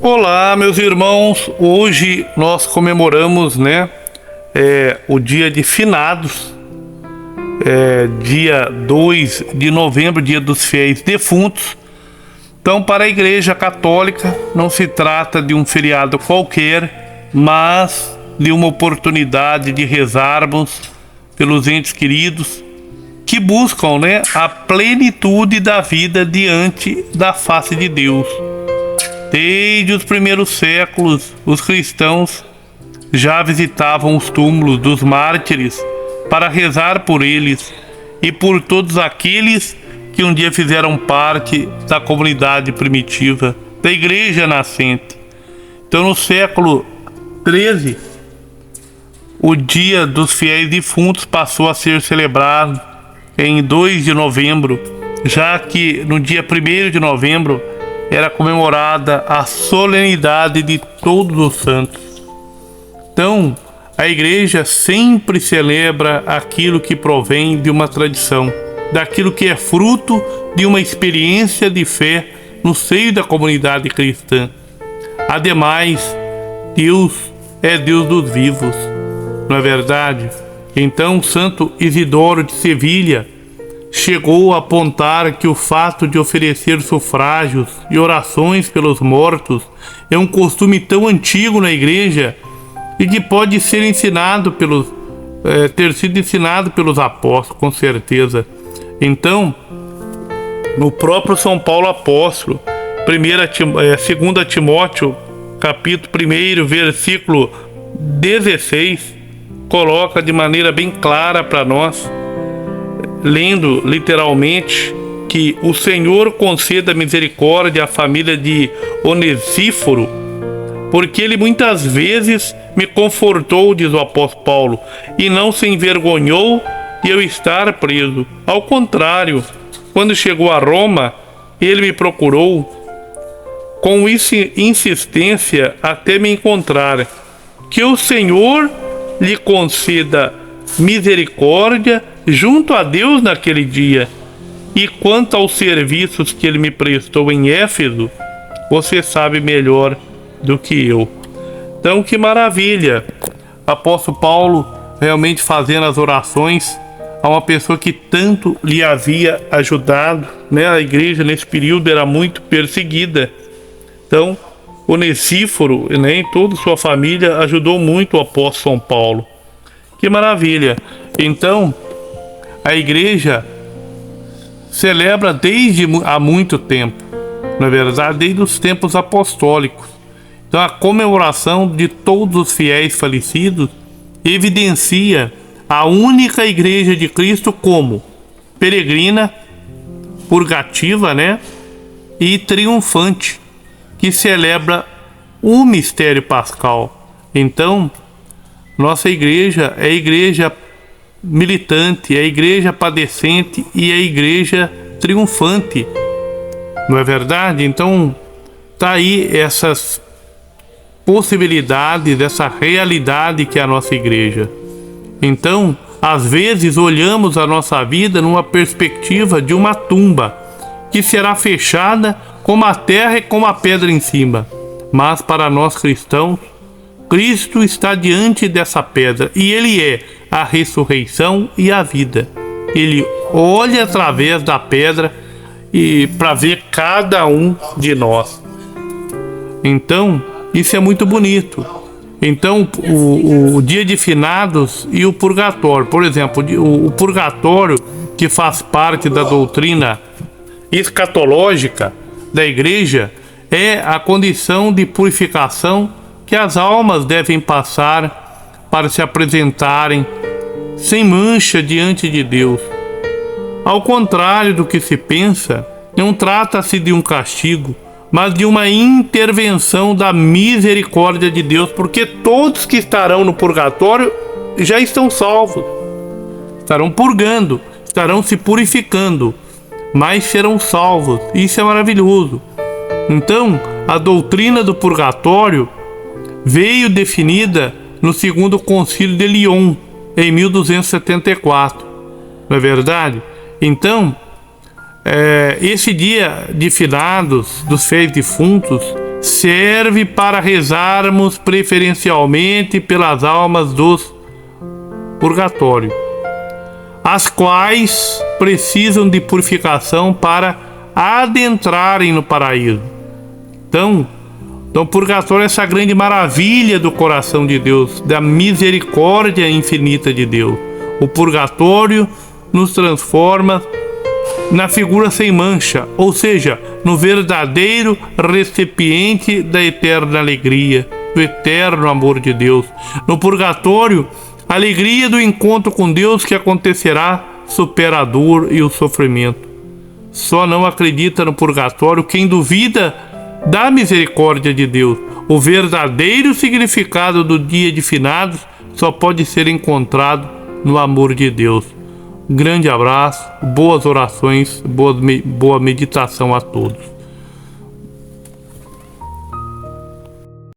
Olá, meus irmãos. Hoje nós comemoramos, o dia de Finados, dia 2 de novembro, dia dos fiéis defuntos. Então, para a Igreja Católica, não se trata de um feriado qualquer, mas de uma oportunidade de rezarmos pelos entes queridos que buscam, a plenitude da vida diante da face de Deus. Desde os primeiros séculos, os cristãos já visitavam os túmulos dos mártires para rezar por eles e por todos aqueles que um dia fizeram parte da comunidade primitiva, da Igreja nascente. Então, no século XIII, o Dia dos Fiéis Defuntos passou a ser celebrado em 2 de novembro, já que no dia 1º de novembro era comemorada a solenidade de Todos os Santos. Então, a Igreja sempre celebra aquilo que provém de uma tradição, daquilo que é fruto de uma experiência de fé no seio da comunidade cristã. Ademais, Deus é Deus dos vivos, não é verdade? Então, Santo Isidoro de Sevilha chegou a apontar que o fato de oferecer sufrágios e orações pelos mortos é um costume tão antigo na Igreja e que pode ser ensinado ter sido ensinado pelos apóstolos, com certeza. Então, no próprio São Paulo Apóstolo, 2 Timóteo, capítulo 1, versículo 16, coloca de maneira bem clara para nós, lendo literalmente, que o Senhor conceda misericórdia à família de Onesíforo, porque ele muitas vezes me confortou, diz o apóstolo Paulo, e não se envergonhou de eu estar preso. Ao contrário, quando chegou a Roma, ele me procurou com insistência até me encontrar. Que o Senhor lhe conceda misericórdia junto a Deus naquele dia. E quanto aos serviços que ele me prestou em Éfeso, você sabe melhor do que eu. Então, que maravilha! Apóstolo Paulo realmente fazendo as orações a uma pessoa que tanto lhe havia ajudado, A Igreja nesse período era muito perseguida. Então, Onesíforo, e toda sua família ajudou muito o apóstolo São Paulo. Que maravilha! Então, a Igreja celebra desde há muito tempo, na verdade, desde os tempos apostólicos. Então, a comemoração de todos os fiéis falecidos evidencia a única Igreja de Cristo como peregrina, purgativa, e triunfante, que celebra o mistério pascal. Então, nossa Igreja é a Igreja militante, é a Igreja padecente e é a Igreja triunfante, não é verdade? Então, tá aí essas possibilidades, essa realidade que é a nossa Igreja. Então, às vezes olhamos a nossa vida numa perspectiva de uma tumba que será fechada com a terra e com a pedra em cima. Mas para nós cristãos, Cristo está diante dessa pedra e Ele é a ressurreição e a vida. Ele olha através da pedra e para ver cada um de nós. Então, isso é muito bonito. Então, o dia de finados e o purgatório, por exemplo, o purgatório, que faz parte da doutrina escatológica da Igreja, é a condição de purificação que as almas devem passar para se apresentarem sem mancha diante de Deus. Ao contrário do que se pensa, não trata-se de um castigo, mas de uma intervenção da misericórdia de Deus, porque todos que estarão no purgatório já estão salvos, estarão purgando, estarão se purificando, mas serão salvos. Isso é maravilhoso. Então, a doutrina do purgatório veio definida no segundo concílio de Lyon, em 1274, não é verdade? Então, esse dia de finados dos fiéis defuntos serve para rezarmos preferencialmente pelas almas dos purgatório, as quais precisam de purificação para adentrarem no paraíso. Então, o purgatório é essa grande maravilha do coração de Deus, da misericórdia infinita de Deus. O purgatório nos transforma na figura sem mancha, ou seja, no verdadeiro recipiente da eterna alegria, do eterno amor de Deus. No purgatório, a alegria do encontro com Deus que acontecerá supera a dor e o sofrimento. Só não acredita no purgatório quem duvida da misericórdia de Deus. O verdadeiro significado do dia de finados só pode ser encontrado no amor de Deus. Um grande abraço, boas orações, boa meditação a todos.